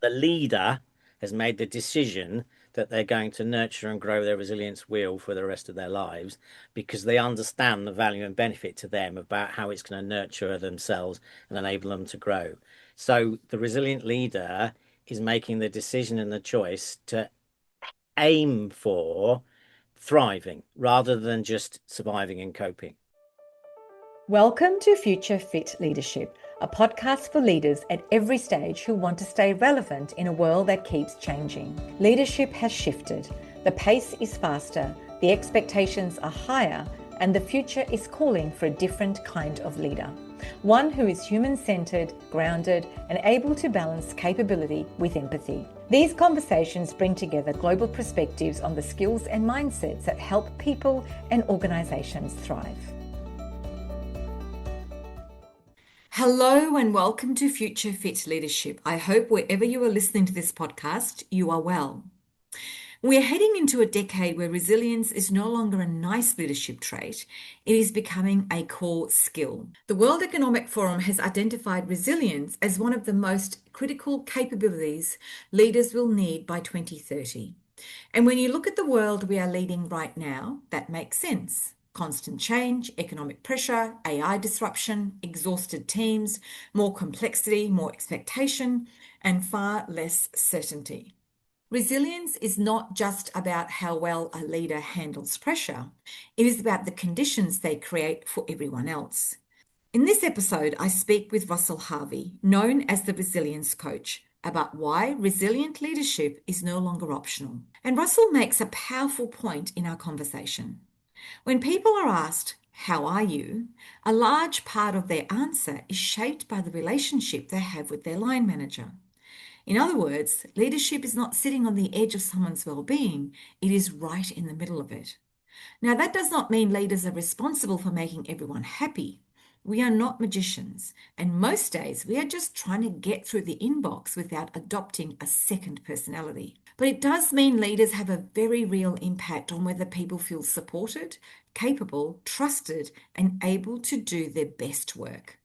The leader has made the decision that they're going to nurture and grow their resilience wheel for the rest of their lives because they understand the value and benefit to them about how it's going to nurture themselves and enable them to grow. So the resilient leader is making the decision and the choice to aim for thriving rather than just surviving and coping. Welcome to Future Fit Leadership, a podcast for leaders at every stage who want to stay relevant in a world that keeps changing. Leadership has shifted. The pace is faster, the expectations are higher, and the future is calling for a different kind of leader. One who is human-centered, grounded, and able to balance capability with empathy. These conversations bring together global perspectives on the skills and mindsets that help people and organizations thrive. Hello and welcome to Future Fit Leadership. I hope wherever you are listening to this podcast, you are well. We are heading into a decade where resilience is no longer a nice leadership trait, it is becoming a core skill. The World Economic Forum has identified resilience as one of the most critical capabilities leaders will need by 2030. And when you look at the world we are leading right now, that makes sense. Constant change, economic pressure, AI disruption, exhausted teams, more complexity, more expectation, and far less certainty. Resilience is not just about how well a leader handles pressure. It is about the conditions they create for everyone else. In this episode, I speak with Russell Harvey, known as the Resilience Coach, about why resilient leadership is no longer optional. And Russell makes a powerful point in our conversation. When people are asked, "How are you?" a large part of their answer is shaped by the relationship they have with their line manager. In other words, leadership is not sitting on the edge of someone's well-being, it is right in the middle of it. Now, that does not mean leaders are responsible for making everyone happy. We are not magicians, and most days we are just trying to get through the inbox without adopting a second personality. But it does mean leaders have a very real impact on whether people feel supported, capable, trusted, and able to do their best work.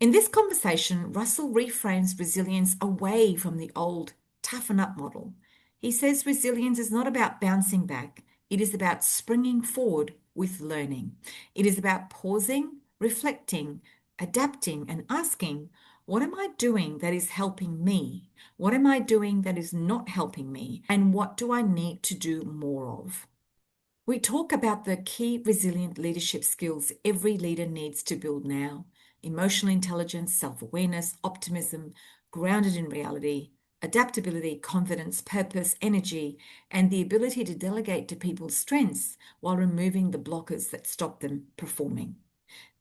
In this conversation, Russell reframes resilience away from the old toughen up model. He says resilience is not about bouncing back. It is about springing forward with learning. It is about pausing, reflecting, adapting, and asking, what am I doing that is helping me? What am I doing that is not helping me? And what do I need to do more of? We talk about the key resilient leadership skills every leader needs to build now: emotional intelligence, self-awareness, optimism, grounded in reality, adaptability, confidence, purpose, energy, and the ability to delegate to people's strengths while removing the blockers that stop them performing.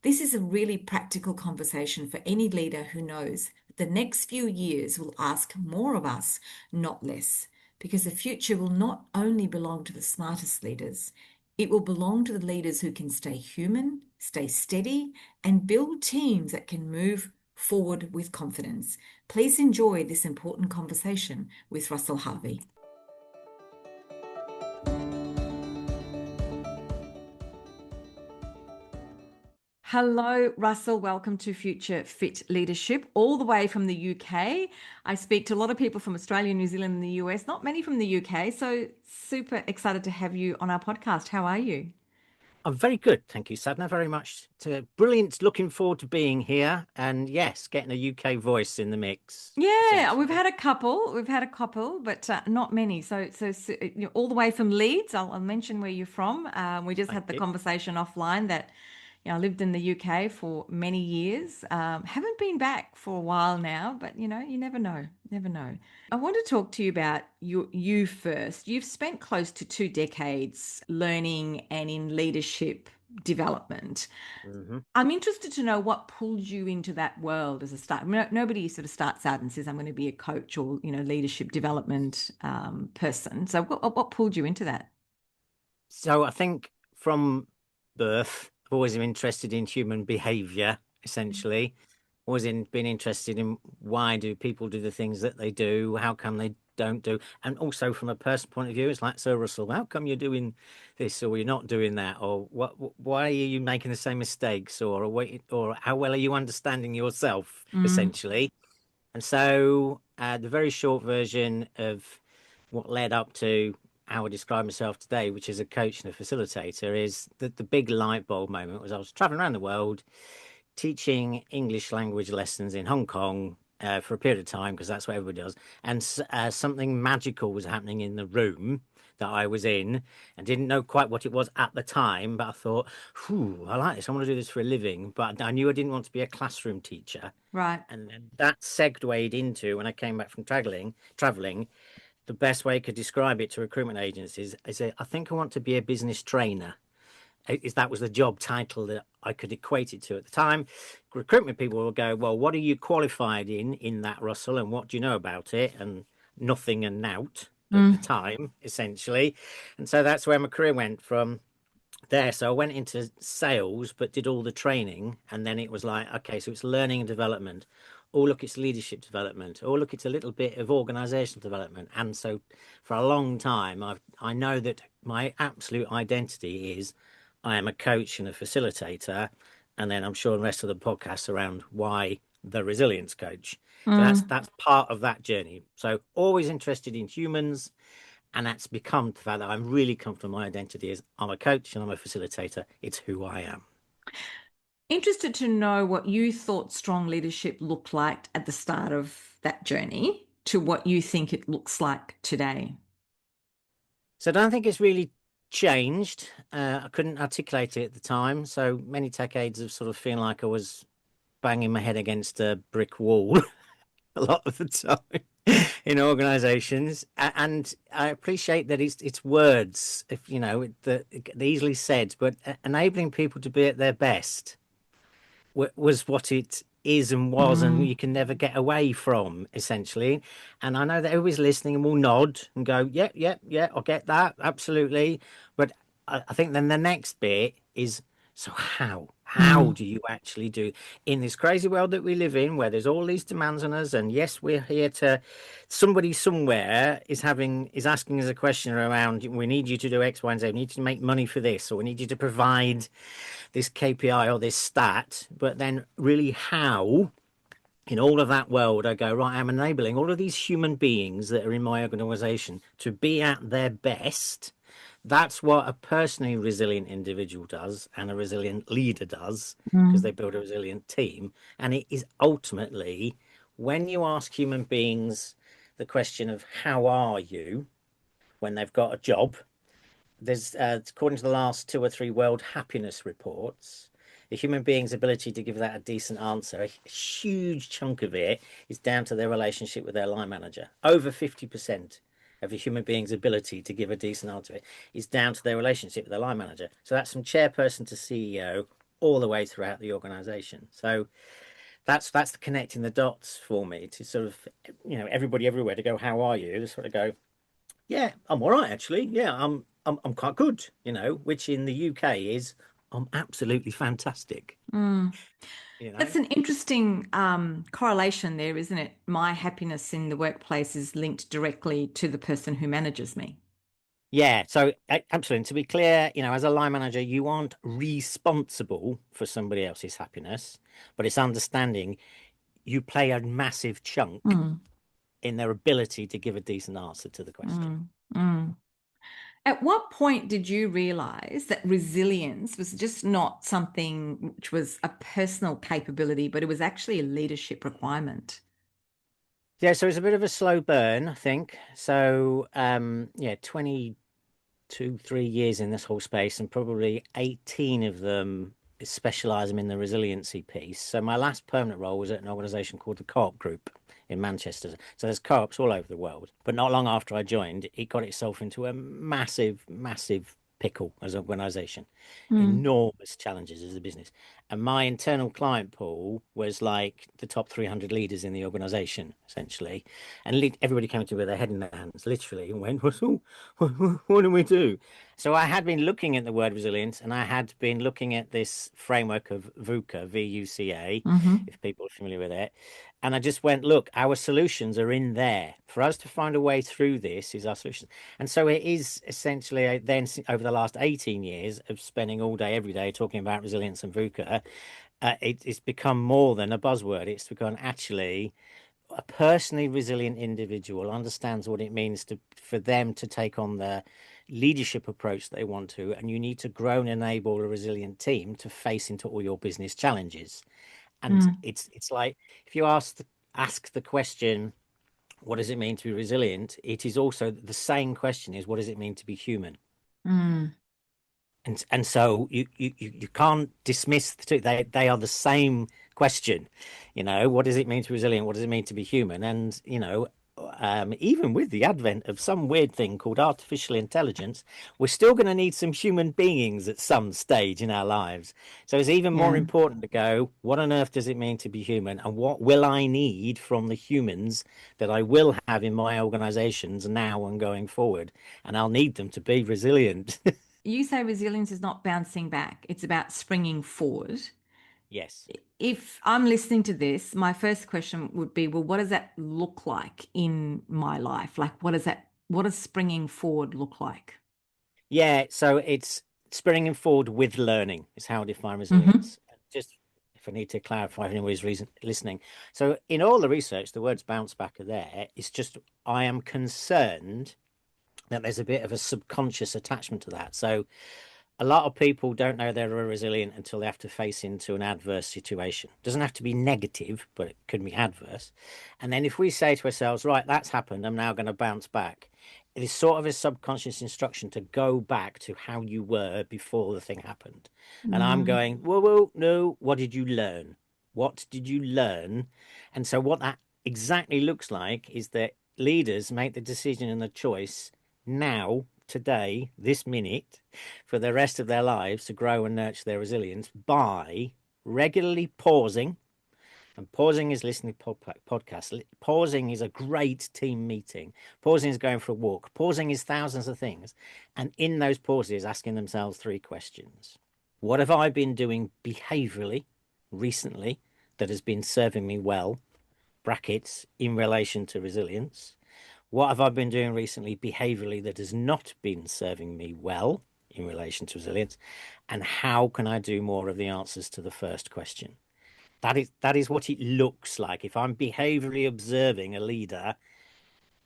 This is a really practical conversation for any leader who knows that the next few years will ask more of us, not less, because the future will not only belong to the smartest leaders, it will belong to the leaders who can stay human, stay steady, and build teams that can move forward with confidence. Please enjoy this important conversation with Russell Harvey. Hello, Russell. Welcome to Future Fit Leadership, all the way from the UK. I speak to a lot of people from Australia, New Zealand, and the US, not many from the UK. So super excited to have you on our podcast. How are you? I'm very good, thank you, Sadhna, very much. Brilliant, looking forward to being here, and yes, getting a UK voice in the mix. Yeah, we've had a couple, but not many. So all the way from Leeds. I'll mention where you're from. We just had the conversation offline that I lived in the UK for many years. Haven't been back for a while now, but you never know. Never know. I want to talk to you about you first. You've spent close to 2 decades learning and in leadership development. Mm-hmm. I'm interested to know what pulled you into that world as a start. Nobody sort of starts out and says, "I'm going to be a coach or leadership development person." So what pulled you into that? So I think from birth, I've always been interested in human behavior, essentially. Been interested in why do people do the things that they do? How come they don't do? And also from a personal point of view, it's like, "So Russell, how come you're doing this or you're not doing that? Or why are you making the same mistakes? Or how well are you understanding yourself, essentially?" And so the very short version of what led up to how I describe myself today, which is a coach and a facilitator, is that the big light bulb moment was I was traveling around the world teaching English language lessons in Hong Kong for a period of time because that's what everybody does. And something magical was happening in the room that I was in and didn't know quite what it was at the time. But I thought, whew, I like this. I want to do this for a living. But I knew I didn't want to be a classroom teacher. Right. And then that segued into when I came back from traveling, the best way I could describe it to recruitment agencies is I think I want to be a business trainer is that was the job title that I could equate it to at the time. Recruitment people will go, well, what are you qualified in that, Russell, and what do you know about it? And nothing and nout at the Mm. time, essentially. And so that's where my career went from there. So I went into sales, but did all the training. And then it was like, okay, so it's learning and development. Oh, look, it's leadership development. Oh, look, it's a little bit of organizational development. And so for a long time, I know that my absolute identity is I am a coach and a facilitator. And then I'm sure the rest of the podcast around why the resilience coach. So Mm. that's part of that journey. So always interested in humans, and that's become the fact that I'm really comfortable. My identity is I'm a coach and I'm a facilitator. It's who I am. Interested to know what you thought strong leadership looked like at the start of that journey to what you think it looks like today. So I don't think it's really changed. I couldn't articulate it at the time. So many decades of sort of feeling like I was banging my head against a brick wall a lot of the time in organizations. And I appreciate that it's words, if you know, that they're easily said, but enabling people to be at their best was what it is and was, and Mm. you can never get away from, essentially. And I know that everybody's listening and will nod and go, "Yep, yep, yeah, I get that, absolutely." But I think then the next bit is, so how? How Mm. do you actually do in this crazy world that we live in, where there's all these demands on us? And yes, we're here to. Somebody somewhere is asking us a question around. We need you to do X, Y, and Z. We need you to make money for this, or we need you to provide this KPI or this stat, but then really how in all of that world I go, right, I'm enabling all of these human beings that are in my organization to be at their best. That's what a personally resilient individual does and a resilient leader does because Mm. they build a resilient team. And it is ultimately when you ask human beings the question of how are you when they've got a job, there's according to the last two or three world happiness reports, a human being's ability to give that a decent answer, a huge chunk of it is down to their relationship with their line manager. Over 50% of a human being's ability to give a decent answer is down to their relationship with their line manager. So that's from chairperson to CEO all the way throughout the organization. So that's the connecting the dots for me to sort of, everybody everywhere to go, how are you, to sort of go, yeah, I'm all right actually. Yeah, I'm quite good, which in the UK is I'm absolutely fantastic, Mm. you know. That's an interesting correlation there, isn't it? My happiness in the workplace is linked directly to the person who manages me. Yeah, so absolutely. To be clear, as a line manager, you aren't responsible for somebody else's happiness, but it's understanding you play a massive chunk Mm. in their ability to give a decent answer to the question. Mm. Mm. At what point did you realize that resilience was just not something which was a personal capability, but it was actually a leadership requirement? Yeah, so it's a bit of a slow burn, I think. So, yeah, 22, 3 years in this whole space, and probably 18 of them specialize them in the resiliency piece. So my last permanent role was at an organization called the Co-op Group in Manchester. So there's co-ops all over the world. But not long after I joined, it got itself into a massive, massive pickle as an organization. Mm. Enormous challenges as a business. And my internal client pool was like the top 300 leaders in the organization, essentially. And everybody came to me with their head in their hands, literally, and went, "Well, what do we do?" So I had been looking at the word resilience, and I had been looking at this framework of VUCA, VUCA, Hmm. if people are familiar with it. And I just went, look, our solutions are in there. For us to find a way through this is our solution. And so it is essentially then over the last 18 years of spending all day, every day talking about resilience and VUCA, it's become more than a buzzword. It's become actually a personally resilient individual understands what it means for them to take on the leadership approach they want to, and you need to grow and enable a resilient team to face into all your business challenges. And Mm, it's like if you ask the question, what does it mean to be resilient? It is also the same question is what does it mean to be human? mm, And so you can't dismiss the two. They are the same question. What does it mean to be resilient? What does it mean to be human? And even with the advent of some weird thing called artificial intelligence, we're still going to need some human beings at some stage in our lives. So it's even more yeah. important to go, what on earth does it mean to be human? And what will I need from the humans that I will have in my organizations now and going forward? And I'll need them to be resilient. You say resilience is not bouncing back, it's about springing forward. Yes. If I'm listening to this, my first question would be, well, what does that look like in my life? Like, what does springing forward look like? Yeah, so it's springing forward with learning is how I define Hmm. resilience. Just if I need to clarify if anybody's listening. So in all the research, the words bounce back are there. It's just I am concerned that there's a bit of a subconscious attachment to that. So a lot of people don't know they're resilient until they have to face into an adverse situation. It doesn't have to be negative, but it could be adverse. And then if we say to ourselves, right, that's happened, I'm now going to bounce back. It is sort of a subconscious instruction to go back to how you were before the thing happened. And I'm Mm, going, whoa, whoa, no, what did you learn? What did you learn? And so what that exactly looks like is that leaders make the decision and the choice now, today, this minute, for the rest of their lives to grow and nurture their resilience by regularly pausing. And pausing is listening to podcasts. Pausing is a great team meeting. Pausing is going for a walk. Pausing is thousands of things. And in those pauses, asking themselves three questions. What have I been doing behaviorally recently that has been serving me well? Brackets in relation to resilience. What have I been doing recently behaviorally that has not been serving me well in relation to resilience? And how can I do more of the answers to the first question? That is what it looks like. If I'm behaviorally observing a leader,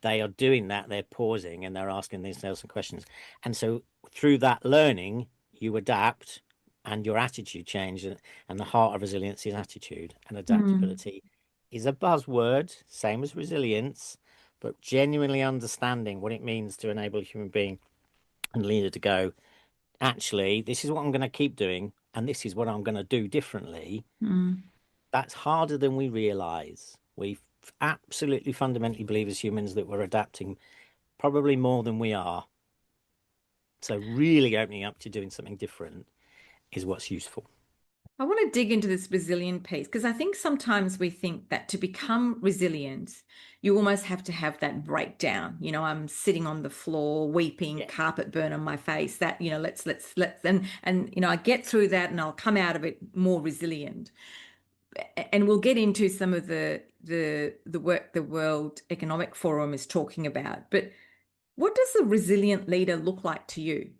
they are doing that, they're pausing and they're asking themselves some questions. And so through that learning, you adapt and your attitude change. And the heart of resilience is attitude, and mm, adaptability is a buzzword, same as resilience, but genuinely understanding what it means to enable a human being and leader to go, actually, this is what I'm going to keep doing, and this is what I'm going to do differently. mm. That's harder than we realize. We absolutely fundamentally believe as humans that we're adapting probably more than we are. So really opening up to doing something different is what's useful. I want to dig into this resilient piece because I think sometimes we think that to become resilient, you almost have to have that breakdown. I'm sitting on the floor, weeping, Yeah. carpet burn on my face. That, let's and I get through that and I'll come out of it more resilient. And we'll get into some of the work the World Economic Forum is talking about. But what does a resilient leader look like to you?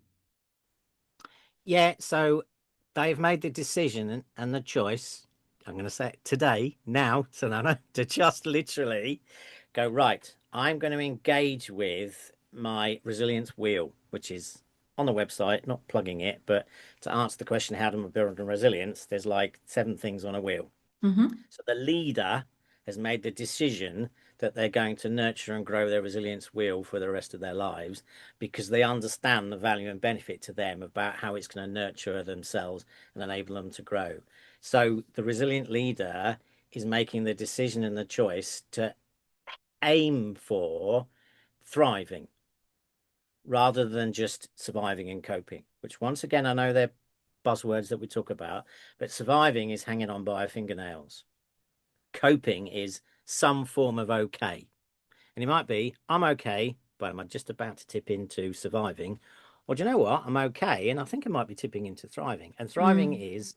Yeah, so they've made the decision and the choice, I'm going to say it today, now, Sanana, to just literally go, right, I'm going to engage with my resilience wheel, which is on the website, not plugging it, but to answer the question, how do I build resilience? There's like 7 things on a wheel. Hmm. So the leader has made the decision that they're going to nurture and grow their resilience wheel for the rest of their lives because they understand the value and benefit to them about how it's going to nurture themselves and enable them to grow. So the resilient leader is making the decision and the choice to aim for thriving rather than just surviving and coping, which once again, I know they're buzzwords that we talk about, but surviving is hanging on by fingernails. Coping is some form of okay. And it might be, I'm okay, but am I just about to tip into surviving? Or do you know what? I'm okay. And I think I might be tipping into thriving. And thriving Mm, is,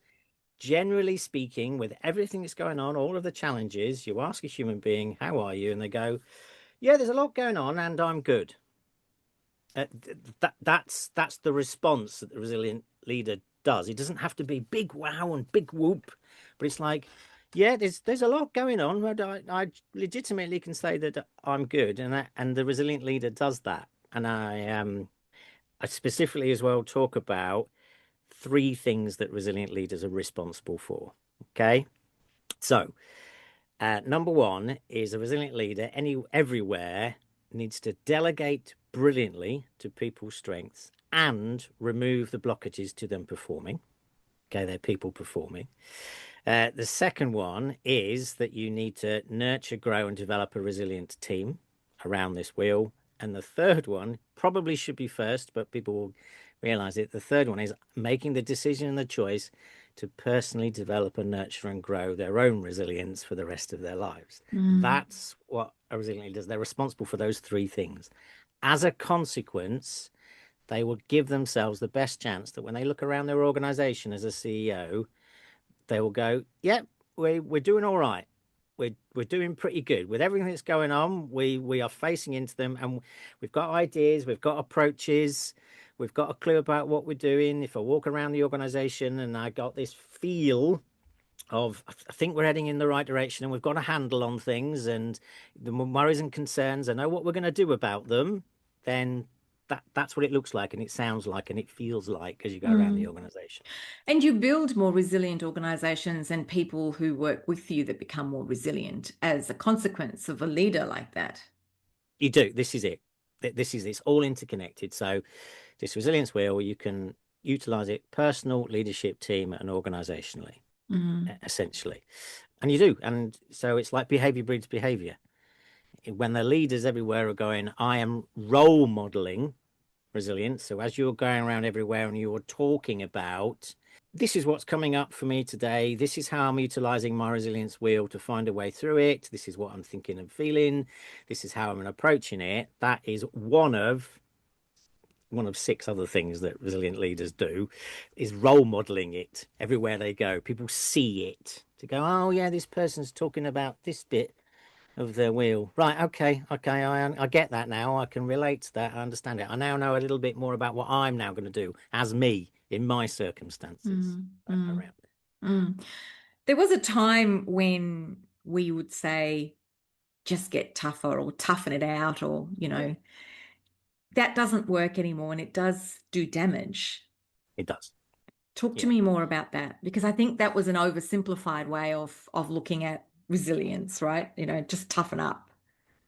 generally speaking, with everything that's going on, all of the challenges, you ask a human being, how are you? And they go, yeah, there's a lot going on and I'm good. That's the response that the resilient leader does. It doesn't have to be big wow and big whoop, but it's like, Yeah, there's a lot going on, but I legitimately can say that I'm good, and the resilient leader does that. And I specifically as well talk about three things that resilient leaders are responsible for. Okay, so number one is a resilient leader everywhere needs to delegate brilliantly to people's strengths and remove the blockages to them performing. Okay, they're people performing. The second one is that you need to nurture, grow, and develop a resilient team around this wheel. And the third one probably should be first, but people will realize it. The third one is making the decision and the choice to personally develop and nurture and grow their own resilience for the rest of their lives. Mm, That's what a resilient leader does. They're responsible for those three things. As a consequence, they will give themselves the best chance that when they look around their organization as a CEO, they will go, "Yep, we're doing all right. We're doing pretty good with everything that's going on. We are facing into them, and we've got ideas, we've got approaches, we've got a clue about what we're doing. If I walk around the organization and I got this feel of I think we're heading in the right direction, and we've got a handle on things, and the worries and concerns, I know what we're going to do about them, then." That's what it looks like, and it sounds like, and it feels like as you go around the mm. organization. And you build more resilient organizations and people who work with you that become more resilient as a consequence of a leader like that. You do. This is it. This is it's all interconnected. So this resilience wheel, you can utilize it personal, leadership, team, and organizationally, Mm, essentially. And you do. And so it's like behavior breeds behavior. When the leaders everywhere are going, I am role modeling resilience. So as you're going around everywhere and you're talking about this is what's coming up for me today. This is how I'm utilizing my resilience wheel to find a way through it. This is what I'm thinking and feeling. This is how I'm approaching it. That is one of six other things that resilient leaders do is role modeling it everywhere they go. People see it to go, oh yeah, this person's talking about this bit of their wheel. Right, okay, I get that now. I can relate to that. I understand it. I now know a little bit more about what I'm now going to do as me in my circumstances mm, mm, around it. mm. There was a time when we would say, just get tougher or toughen it out, or, Yeah, that doesn't work anymore and it does do damage. it does. Talk to Yeah. me more about that because I think that was an oversimplified way of looking at resilience, right? Just toughen up.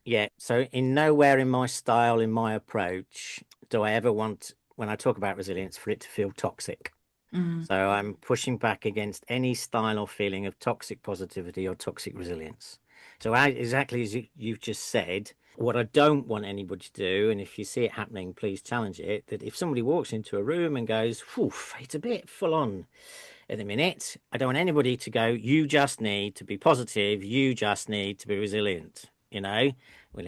Yeah. So in nowhere in my style, in my approach, do I ever want, when I talk about resilience, for it to feel toxic. Mm, So I'm pushing back against any style or feeling of toxic positivity or toxic resilience. So exactly as you've just said, what I don't want anybody to do, and if you see it happening, please challenge it, that if somebody walks into a room and goes, "Whew, it's a bit full on at the minute," I don't want anybody to go, "You just need to be positive. You just need to be resilient."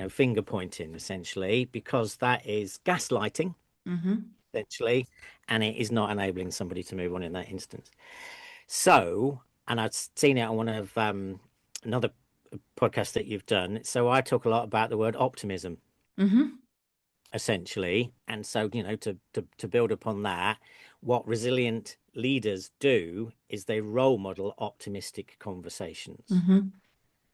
Finger pointing essentially, because that is gaslighting hmm essentially, and it is not enabling somebody to move on in that instance. So, and I've seen it on one of another podcast that you've done. So I talk a lot about the word optimism, hmm essentially. And so, to build upon that, what resilient leaders do is they role model optimistic conversations. hmm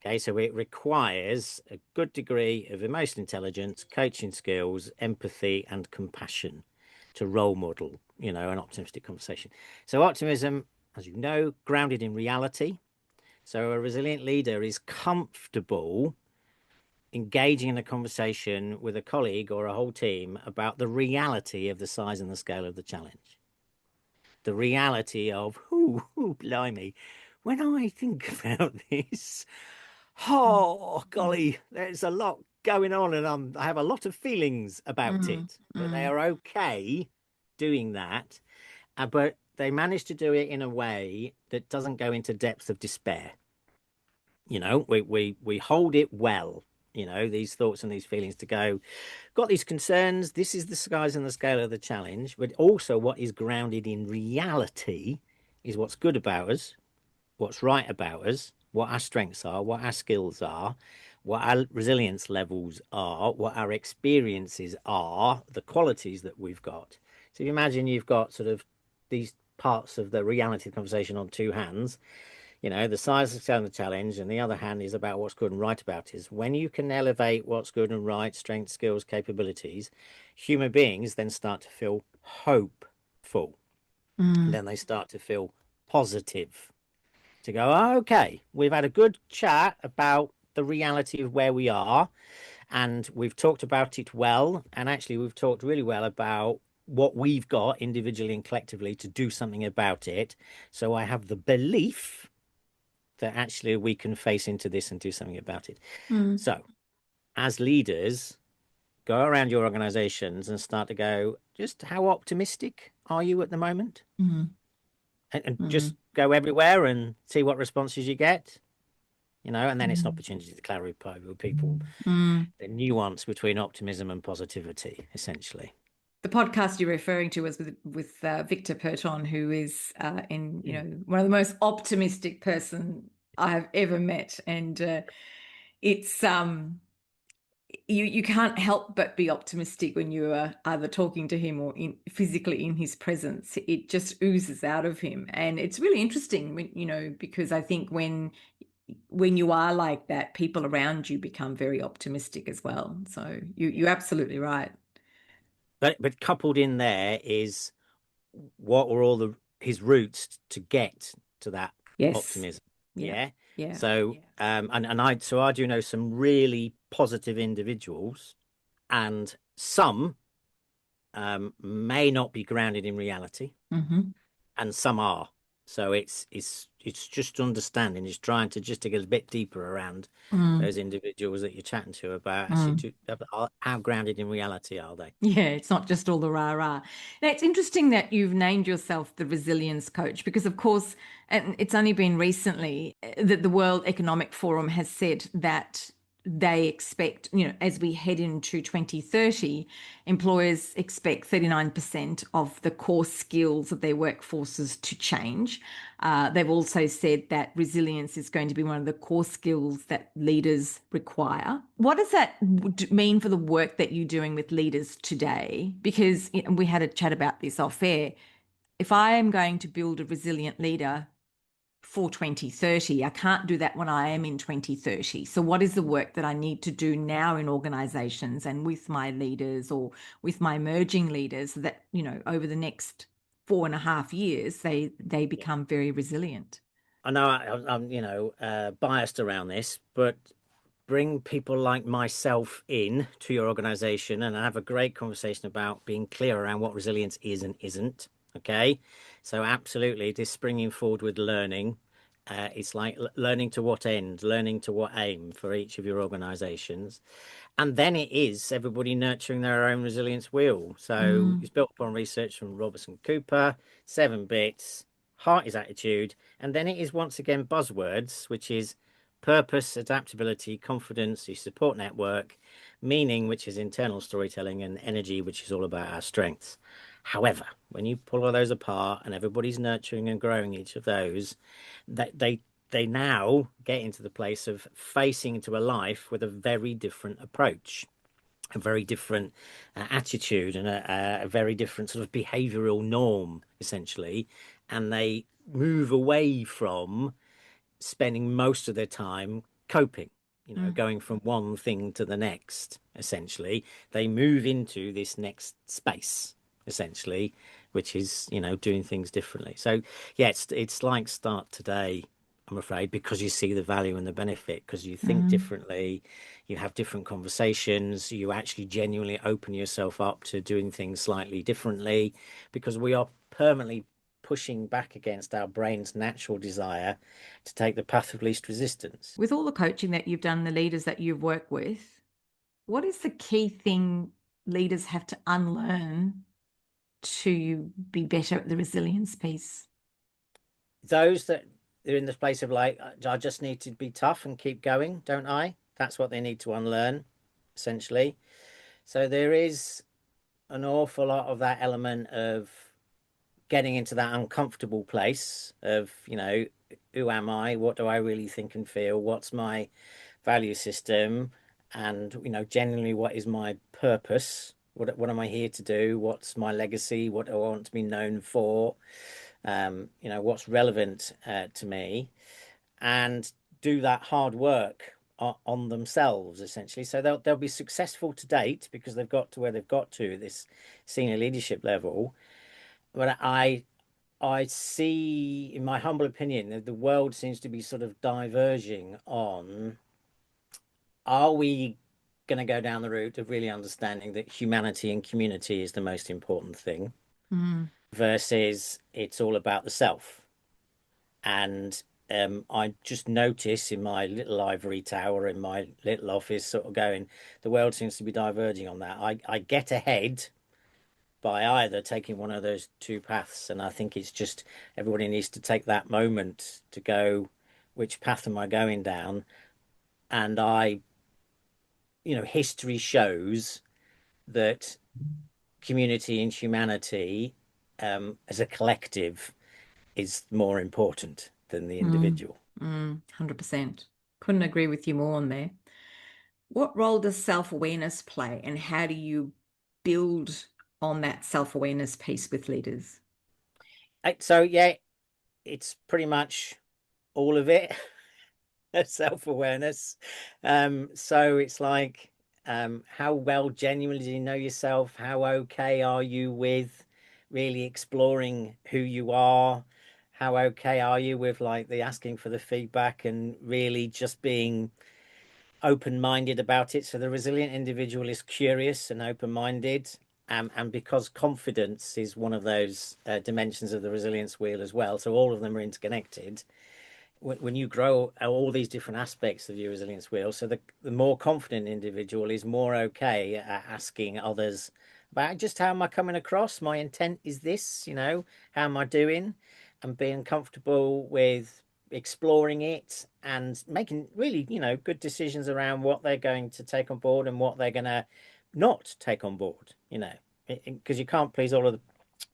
Okay, so it requires a good degree of emotional intelligence, coaching skills, empathy, and compassion to role model, an optimistic conversation. So optimism, as you know, grounded in reality. So a resilient leader is comfortable engaging in a conversation with a colleague or a whole team about the reality of the size and the scale of the challenge. The reality of, blimey, when I think about this, oh, golly, there's a lot going on, and I have a lot of feelings about mm it. But they mm are okay doing that, but they manage to do it in a way that doesn't go into depths of despair. We hold it well. These thoughts and these feelings to go. Got these concerns. This is the size and the scale of the challenge, but also what is grounded in reality is what's good about us, what's right about us, what our strengths are, what our skills are, what our resilience levels are, what our experiences are, the qualities that we've got. So if you imagine you've got sort of these parts of the reality of the conversation on two hands, The size of the challenge, and the other hand is about what's good and right about it. Is when you can elevate what's good and right, strengths, skills, capabilities, human beings then start to feel hopeful. And Mm, then they start to feel positive. To go, "Oh, okay, we've had a good chat about the reality of where we are, and we've talked about it well. And actually, we've talked really well about what we've got individually and collectively to do something about it. So I have the belief that actually we can face into this and do something about it." mm, So, as leaders, go around your organizations and start to go, just how optimistic are you at the moment? mm, And mm, just go everywhere and see what responses you get, and then it's an mm, opportunity to clarify with people mm. the nuance between optimism and positivity, essentially. The podcast you're referring to was with Victor Perton, who is in one of the most optimistic person I have ever met, and it's you can't help but be optimistic when you are either talking to him or physically in his presence. It just oozes out of him, and it's really interesting because I think when you are like that, people around you become very optimistic as well. So you're absolutely right. But coupled in there is what were all his roots to get to that Yes. optimism. Yeah. Yeah. Yeah. So I do know some really positive individuals, and some may not be grounded in reality, Hmm. and some are. So it's just understanding, it's trying to just dig a bit deeper around Mm, those individuals that you're chatting to about actually mm. how grounded in reality are they? Yeah, it's not just all the rah-rah. Now, it's interesting that you've named yourself the resilience coach because, of course, and it's only been recently that the World Economic Forum has said that they expect, as we head into 2030, employers expect 39% of the core skills of their workforces to change. They've also said that resilience is going to be one of the core skills that leaders require. What does that mean for the work that you're doing with leaders today? Because we had a chat about this off air. If I am going to build a resilient leader for 2030, I can't do that when I am in 2030. So, what is the work that I need to do now in organizations and with my leaders or with my emerging leaders that, over the next 4.5 years, they Yeah. become very resilient? I know I'm biased around this, but bring people like myself in to your organization and have a great conversation about being clear around what resilience is and isn't. Okay. So, absolutely, this springing forward with learning. It's like learning to what end, learning to what aim for each of your organizations. And then it is everybody nurturing their own resilience wheel. So Mm, it's built upon research from Robertson Cooper, 7 bits, heart is attitude, and then it is once again buzzwords, which is purpose, adaptability, confidence, the support network, meaning, which is internal storytelling, and energy, which is all about our strengths. However, when you pull all those apart and everybody's nurturing and growing each of those, that they now get into the place of facing into a life with a very different approach, a very different attitude, and a very different sort of behavioral norm, essentially. And they move away from spending most of their time coping, mm, going from one thing to the next, essentially. They move into this next space, essentially, which is, doing things differently. So, yeah, it's like start today, I'm afraid, because you see the value and the benefit, because you think mm. differently, you have different conversations, you actually genuinely open yourself up to doing things slightly differently, because we are permanently pushing back against our brain's natural desire to take the path of least resistance. With all the coaching that you've done, the leaders that you've worked with, what is the key thing leaders have to unlearn to be better at the resilience piece? Those that are in this place of like, I just need to be tough and keep going, don't I? That's what they need to unlearn, essentially. So there is an awful lot of that element of getting into that uncomfortable place of, who am I? What do I really think and feel? What's my value system? And, genuinely, what is my purpose? What am I here to do? What's my legacy? What do I want to be known for? What's relevant to me? and do that hard work on themselves, essentially. So they'll be successful to date because they've got to where they've got to this senior leadership level. But I see, in my humble opinion, that the world seems to be sort of diverging on, are we going to go down the route of really understanding that humanity and community is the most important thing Mm. versus it's all about the self? And I just notice in my little ivory tower, in my little office, sort of going, the world seems to be diverging on that. I get ahead by either taking one of those two paths. And I think it's just everybody needs to take that moment to go, which path am I going down? And history shows that community and humanity as a collective is more important than the Mm. individual. 100%. Couldn't agree with you more on there. What role does self-awareness play, and how do you build on that self-awareness piece with leaders? So, yeah, it's pretty much all of it. Self-awareness. So it's like, how well genuinely do you know yourself? How okay are you with really exploring who you are? How okay are you with like the asking for the feedback and really just being open-minded about it? So the resilient individual is curious and open-minded. And because confidence is one of those dimensions of the resilience wheel as well, so all of them are interconnected. When you grow all these different aspects of your resilience wheel, so the more confident individual is more okay at asking others about just how am I coming across? My intent is this, how am I doing? And being comfortable with exploring it and making really, good decisions around what they're going to take on board and what they're going to not take on board, because you can't please all of the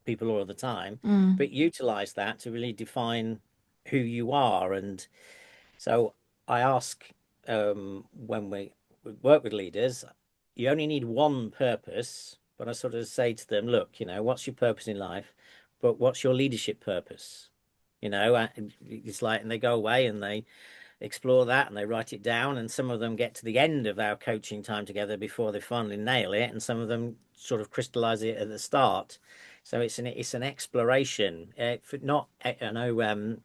people all of the time, Mm. but utilize that to really define who you are. And so I ask, when we work with leaders, you only need one purpose, but I sort of say to them, look, what's your purpose in life, but what's your leadership purpose? And it's like, and they go away and they explore that and they write it down, and some of them get to the end of our coaching time together before they finally nail it, and some of them sort of crystallize it at the start. So it's an exploration. For not, I know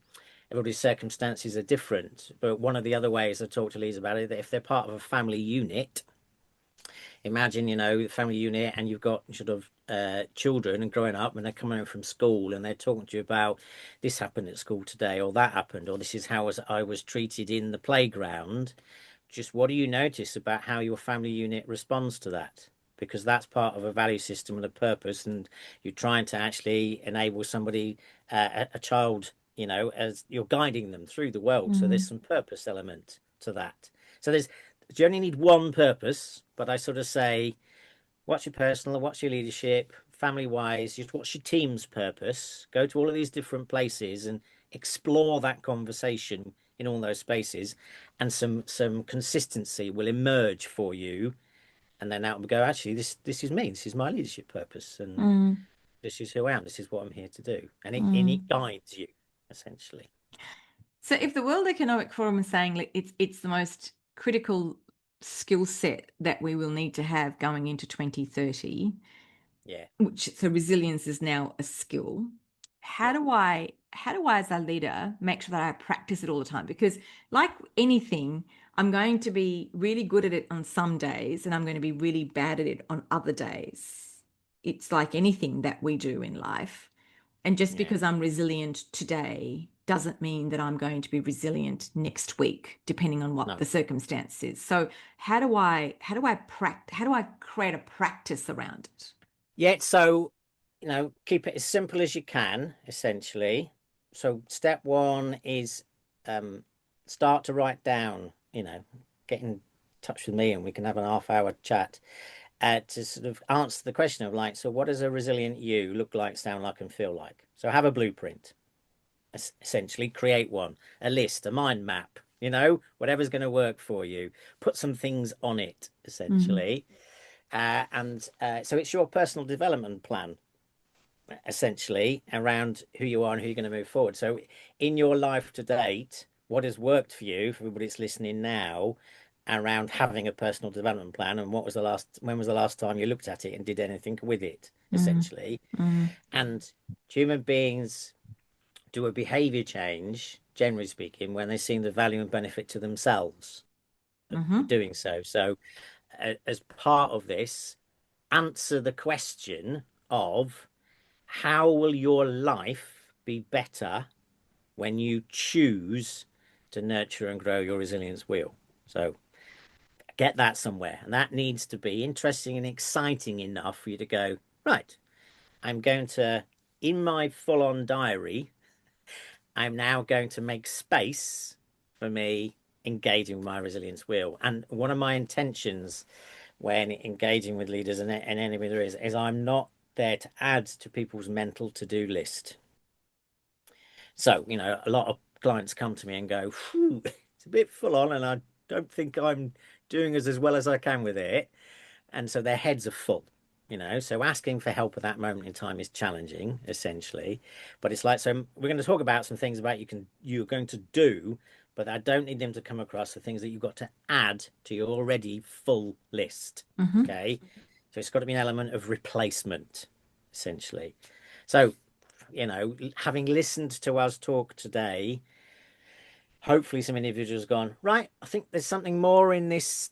everybody's circumstances are different, but one of the other ways I talk to leaders about it, that if they're part of a family unit, imagine, family unit, and you've got sort of children and growing up, and they're coming home from school and they're talking to you about this happened at school today, or that happened, or this is how I was treated in the playground. Just what do you notice about how your family unit responds to that? Because that's part of a value system and a purpose, and you're trying to actually enable somebody, a child, as you're guiding them through the world. So there's Mm. some purpose element to that. So you only need one purpose, but I sort of say, what's your personal, what's your leadership, family wise, just what's your team's purpose? Go to all of these different places and explore that conversation in all those spaces, and some consistency will emerge for you. And then out we go, actually, this is me, this is my leadership purpose, and Mm. this is who I am, this is what I'm here to do. And it Mm. guides you, essentially. So if the World Economic Forum is saying like, it's the most critical skill set that we will need to have going into 2030, Yeah, which so resilience is now a skill. yeah, How do I as a leader make sure that I practice it all the time? Because like anything, I'm going to be really good at it on some days and I'm going to be really bad at it on other days. It's like anything that we do in life. And just yeah. because I'm resilient today doesn't mean that I'm going to be resilient next week, depending on what No. the circumstance is. So how do I create a practice around it? Yeah, so keep it as simple as you can, essentially. So step one is, um, start to write down, get in touch with me and we can have an half-hour chat, to sort of answer the question of like, so what does a resilient you look like, sound like, and feel like? So have a blueprint, essentially, create one, a list, a mind map, whatever's going to work for you. Put some things on it, Mm. essentially. And so it's your personal development plan, essentially, around who you are and who you're going to move forward. So in your life to date, what has worked for you, for everybody that's listening now, around having a personal development plan, and when was the last time you looked at it and did anything with it, Mm, essentially. mm, And human beings do a behavior change, generally speaking, when they've seen the value and benefit to themselves of mm-hmm, doing so. So, as part of this, answer the question of how will your life be better when you choose to nurture and grow your resilience wheel. So get that somewhere. And that needs to be interesting and exciting enough for you to go, right, I'm going to, in my full on diary, I'm now going to make space for me engaging with my resilience wheel. And one of my intentions when engaging with leaders and anybody there is I'm not there to add to people's mental to-do list. So, a lot of clients come to me and go, it's a bit full on, and I don't think I'm doing as well as I can with it. And so their heads are full. So asking for help at that moment in time is challenging, essentially. But it's like, so we're going to talk about some things about you're going to do, but I don't need them to come across the things that you've got to add to your already full list. mm-hmm, Okay. So it's got to be an element of replacement, essentially. So, having listened to us talk today, hopefully some individuals gone, right, I think there's something more in this,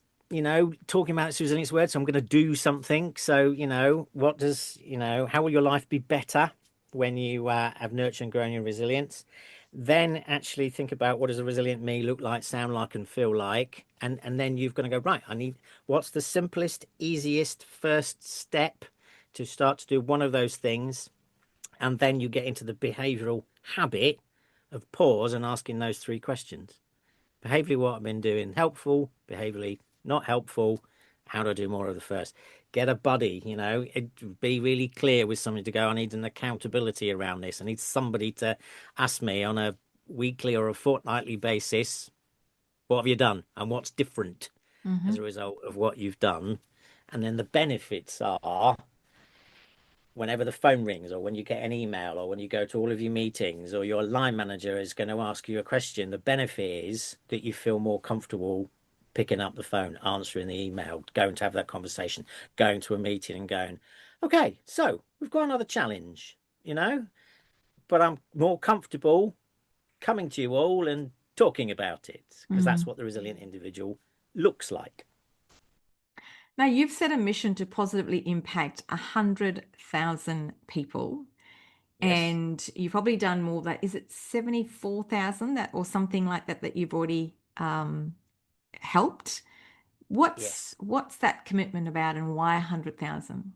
talking about its resilience word. So I'm going to do something. So, how will your life be better when you have nurtured and grown your resilience? Then actually think about what does a resilient me look like, sound like, and feel like. And then you've got to go, right, what's the simplest, easiest first step to start to do one of those things? And then you get into the behavioral habit of pause and asking those three questions. Behaviorally, what I've been doing, helpful, behaviorally, not helpful. How do I do more of the first? Get a buddy, be really clear with somebody to go, I need an accountability around this. I need somebody to ask me on a weekly or a fortnightly basis, what have you done and what's different mm-hmm. as a result of what you've done? And then the benefits are whenever the phone rings or when you get an email or when you go to all of your meetings or your line manager is going to ask you a question, the benefit is that you feel more comfortable picking up the phone, answering the email, going to have that conversation, going to a meeting and going, okay, so we've got another challenge, but I'm more comfortable coming to you all and talking about it because that's Mm. what the resilient individual looks like. Now, you've set a mission to positively impact 100,000 people, Yes. and you've probably done more than, is it 74,000 that or something like that that you've already helped? What's Yes. what's that commitment about and why 100,000?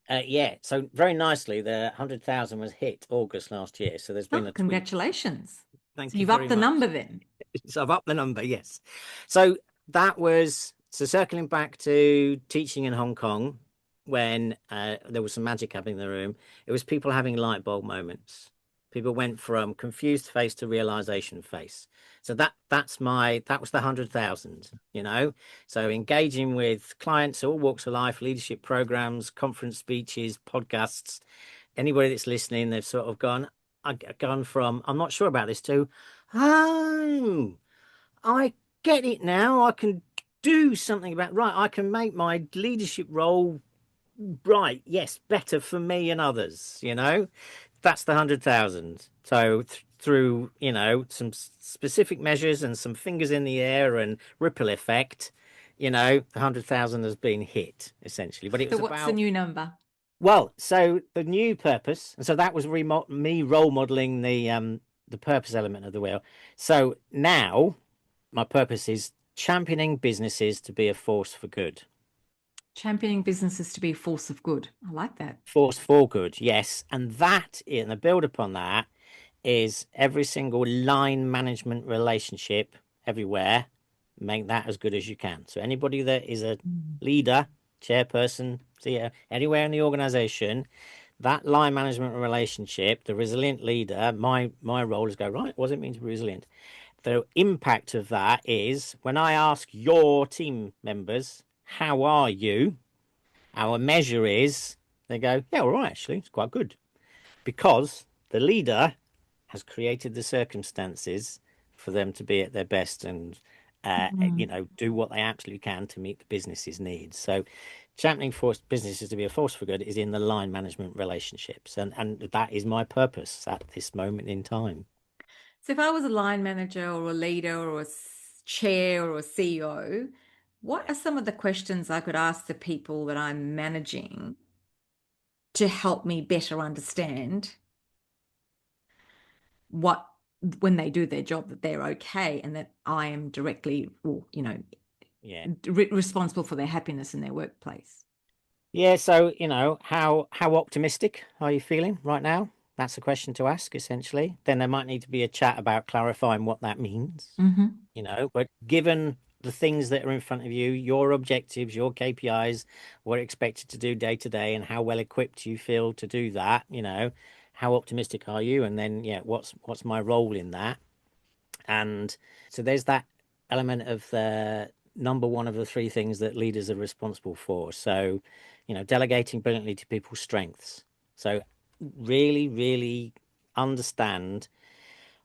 Yeah, so very nicely, the 100,000 was hit August last year. So there's been Oh, a tweak. congratulations. So Thank you you've upped very the much. number then. So I've upped the number, yes. So circling back to teaching in Hong Kong when there was some magic happening in the room, it was people having light bulb moments. People went from confused face to realization face. So that was the 100,000. So engaging with clients, all walks of life, leadership programs, conference speeches, podcasts, anybody that's listening, they've sort of gone from I'm not sure about this to oh, I get it now. I can do something about right. I can make my leadership role right. Yes, better for me and others. That's the 100,000. So through some specific measures and some fingers in the air and ripple effect, the 100,000 has been hit essentially. But it So was what's the about new number? well, so the new purpose, and so that was me role modeling the purpose element of the wheel. So now my purpose is championing businesses to be a force for good. Championing businesses to be a force of good. I like that. Force for good, yes. And that, and the build upon that is every single line management relationship everywhere, make that as good as you can. So anybody that is a Mm. leader, chairperson, CEO, anywhere in the organization, that line management relationship, the resilient leader, my role is go, right, what does it mean to be resilient? The impact of that is when I ask your team members, how are you? Our measure is they go, yeah, all right, actually, it's quite good because the leader has created the circumstances for them to be at their best and Mm. do what they absolutely can to meet the business's needs. So championing for businesses to be a force for good is in the line management relationships, and that is my purpose at this moment in time. So if I was a line manager or a leader or a chair or a CEO, what Yeah. are some of the questions I could ask the people that I'm managing to help me better understand what when they do their job that they're okay and that I am directly or Yeah. responsible for their happiness in their workplace. Yeah, so how optimistic are you feeling right now? That's a question to ask, essentially. Then there might need to be a chat about clarifying what that means, Hmm. but given the things that are in front of you, your objectives, your KPIs, what you're expected to do day to day, and how well equipped you feel to do that, how optimistic are you? And then, yeah, what's my role in that? And so there's that element of the number one of the three things that leaders are responsible for. So, delegating brilliantly to people's strengths. So, really, really understand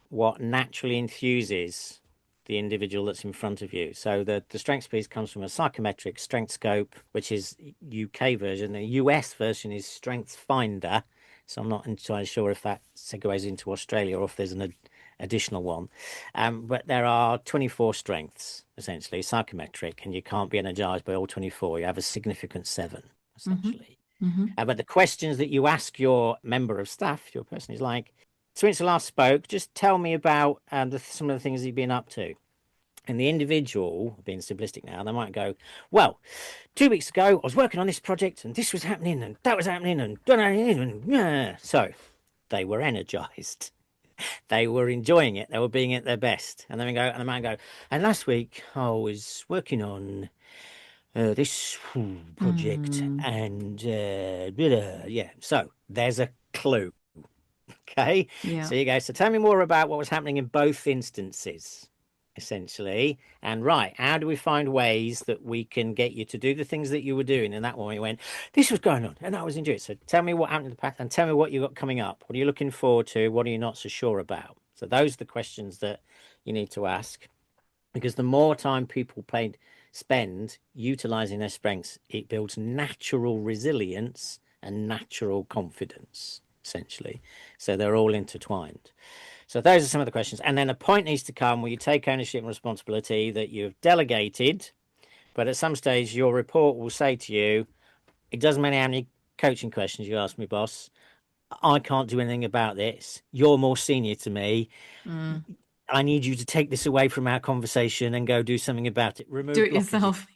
what naturally enthuses the individual that's in front of you. So the strengths piece comes from a psychometric strength scope, which is UK version. The US version is Strengths Finder. So I'm not entirely sure if that segues into Australia or if there's an additional one. But there are 24 strengths, essentially, psychometric, and you can't be energized by all 24. You have a significant seven, Hmm. essentially. Hmm. But the questions that you ask your member of staff, your person, is like, since I last spoke, just tell me about some of the things you've been up to. And the individual, being simplistic now, they might go, well, 2 weeks ago, I was working on this project and this was happening and that was happening and yeah. So they were energized. They were enjoying it. They were being at their best. And then we go, and the man go, and last week I was working on this project Mm. and yeah. So there's a clue. Okay. Yeah. So you go, so tell me more about what was happening in both instances, essentially. And right, how do we find ways that we can get you to do the things that you were doing? And that one you went, this was going on and I was enjoying it. So tell me what happened in the past and tell me what you got coming up. What are you looking forward to? What are you not so sure about? So those are the questions that you need to ask because the more time people spend utilizing their strengths, it builds natural resilience and natural confidence, essentially. So they're all intertwined. So those are some of the questions. And then a point needs to come where you take ownership and responsibility that you've delegated, but at some stage your report will say to you, it doesn't matter how many coaching questions you ask me, boss. I can't do anything about this. You're more senior to me. Mm. I need you to take this away from our conversation and go do something about it. Do Remove it blockages. yourself.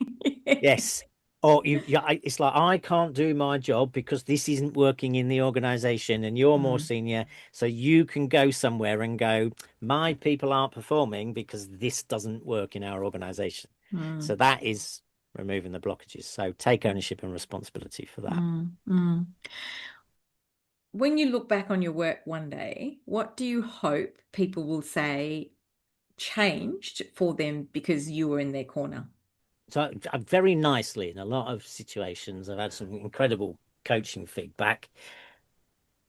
Yes. Or yeah, it's like I can't do my job because this isn't working in the organization and you're more Mm. senior. So you can go somewhere and go, my people aren't performing because this doesn't work in our organization. Mm. So that is removing the blockages. So take ownership and responsibility for that. Mm. Mm. When you look back on your work one day, what do you hope people will say changed for them because you were in their corner? So very nicely in a lot of situations, I've had some incredible coaching feedback,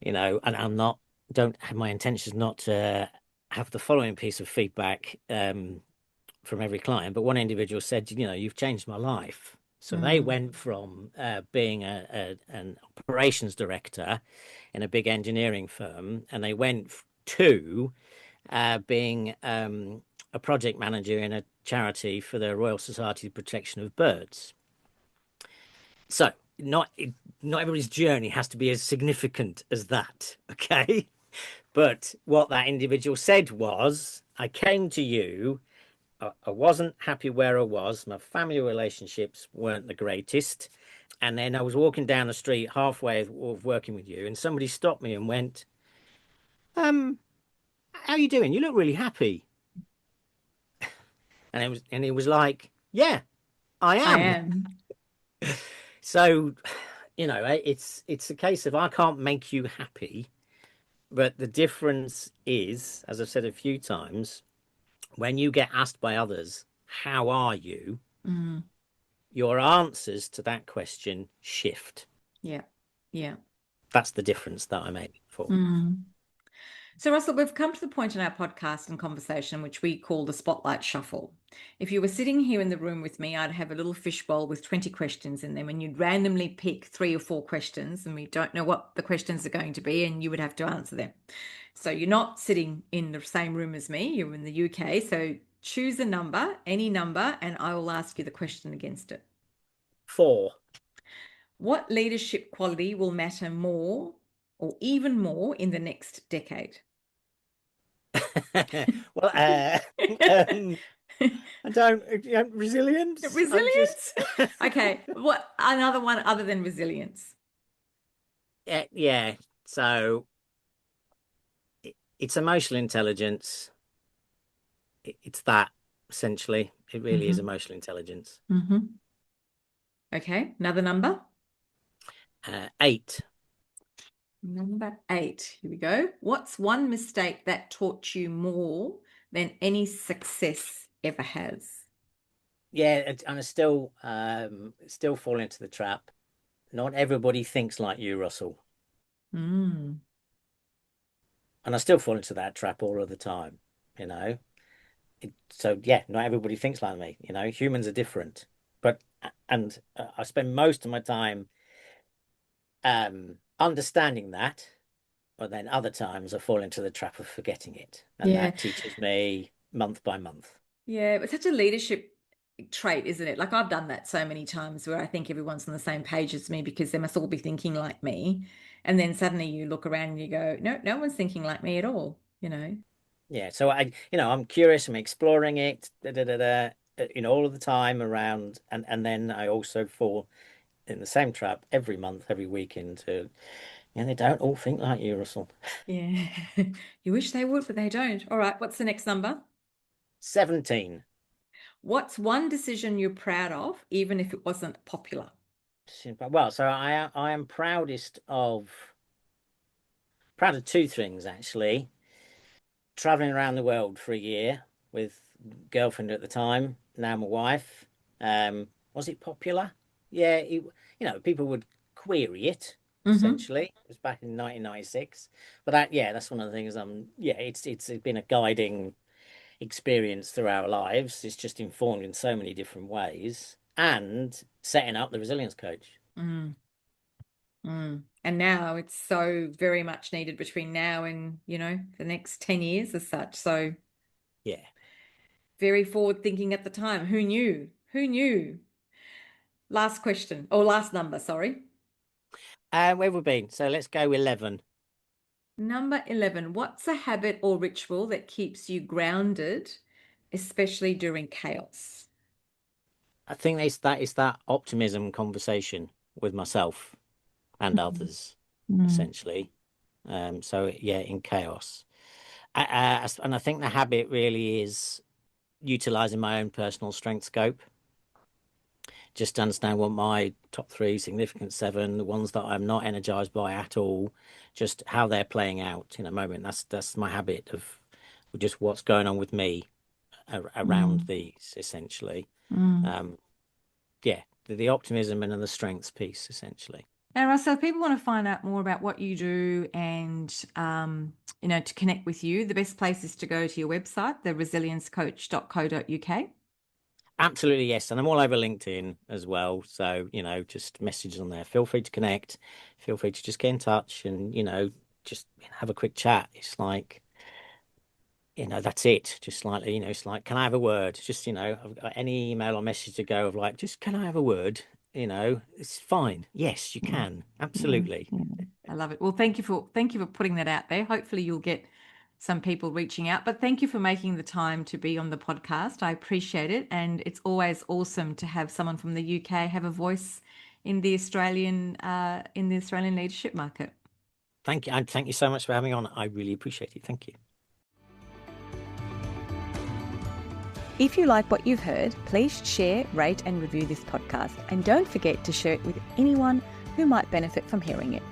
and I'm not, don't have my intentions not to have the following piece of feedback from every client, but one individual said, you've changed my life. So they Mm. went from being an operations director in a big engineering firm, and they went to being a project manager in a charity for the Royal Society of Protection of Birds. So not everybody's journey has to be as significant as that, okay? But what that individual said was, I came to you. I wasn't happy where I was. My family relationships weren't the greatest. And then I was walking down the street halfway of working with you, and somebody stopped me and went, how are you doing? You look really happy. And it was like, yeah, I I am. am. So, it's a case of I can't make you happy, but the difference is, as I've said a few times, when you get asked by others, how are you? Mm. Your answers to that question shift. Yeah. Yeah. That's the difference that I'm aiming for. Mm. So, Russell, we've come to the point in our podcast and conversation which we call the Spotlight Shuffle. If you were sitting here in the room with me, I'd have a little fishbowl with 20 questions in them, and you'd randomly pick 3 or 4 questions, and we don't know what the questions are going to be, and you would have to answer them. So, you're not sitting in the same room as me, you're in the UK. So, choose a number, any number, and I will ask you the question against it. 4. What leadership quality will matter more or even more in the next decade? Well, I don't, resilience. I'm just, Resilience? Okay. What another one other than resilience? yeah. So it's emotional intelligence. It's that essentially. It really is Mm-hmm. emotional intelligence. Mm-hmm. Okay. Another number? 8. Number 8. Here we go. What's one mistake that taught you more than any success ever has? Yeah, and I still fall into the trap. Not everybody thinks like you, Russell. Mm. And I still fall into that trap all of the time, you know. So yeah, not everybody thinks like me, you know. Humans are different. But and I spend most of my time understanding that, but then other times I fall into the trap of forgetting it. And Yeah. that teaches me month by month. Yeah. It's such a leadership trait, isn't it? Like I've done that so many times where I think everyone's on the same page as me because they must all be thinking like me. And then suddenly you look around and you go, no, no one's thinking like me at all, you know? Yeah, so I'm curious, I'm exploring it, all of the time around, and then I also fall in the same trap every month, every week into, they don't all think like you, Russell. Yeah. You wish they would, but they don't. All right. What's the next number? 17. What's one decision you're proud of, even if it wasn't popular? Well, so I am proud of 2 things actually. Traveling around the world for a year with girlfriend at the time, now my wife. Was it popular? Yeah, people would query it Mm-hmm. essentially. It was back in 1996, but that's one of the things. It's been a guiding experience through our lives. It's just informed in so many different ways, and setting up the resilience coach. Mm. Mm. And now it's so very much needed between now and, the next 10 years as such. So Yeah. very forward thinking at the time. Who knew? Who knew? Last question, or last number, sorry. Where have we been? So let's go 11. Number 11. What's a habit or ritual that keeps you grounded, especially during chaos? I think it's that optimism conversation with myself and Mm. others, Mm. essentially. So yeah, in chaos. And I think the habit really is utilizing my own personal strength scope, just to understand what my top 3, significant 7, the ones that I'm not energized by at all, just how they're playing out in a moment. That's my habit of just what's going on with me around Mm. these, essentially. Mm. Um, yeah, the optimism and then the strengths piece, essentially. Now, Russell, if people want to find out more about what you do and, to connect with you, the best place is to go to your website, theresiliencecoach.co.uk. Absolutely, yes. And I'm all over LinkedIn as well. So, just messages on there. Feel free to connect. Feel free to just get in touch and, just have a quick chat. It's like, that's it. Just like, it's like, can I have a word? Just, I've got any email or message to go of like, just can I have a word? It's fine. Yes, you Mm. can. Mm. Absolutely. Mm. I love it. Well, thank you for putting that out there. Hopefully you'll get some people reaching out, but thank you for making the time to be on the podcast. I appreciate it. And it's always awesome to have someone from the UK have a voice in the Australian leadership market. Thank you. And thank you so much for having me on. I really appreciate it. Thank you. If you like what you've heard, please share, rate and review this podcast, and don't forget to share it with anyone who might benefit from hearing it.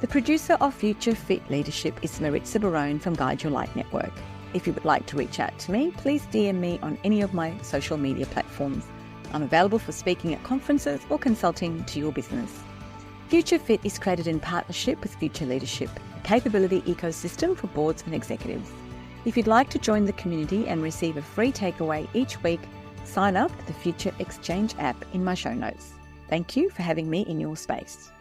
The producer of Future Fit Leadership is Maritza Barone from Guide Your Light Network. If you would like to reach out to me, please DM me on any of my social media platforms. I'm available for speaking at conferences or consulting to your business. Future Fit is created in partnership with Future Leadership, a capability ecosystem for boards and executives. If you'd like to join the community and receive a free takeaway each week, sign up to the Future Exchange app in my show notes. Thank you for having me in your space.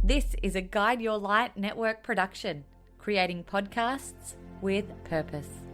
This is a Guide Your Light network production, creating podcasts with purpose.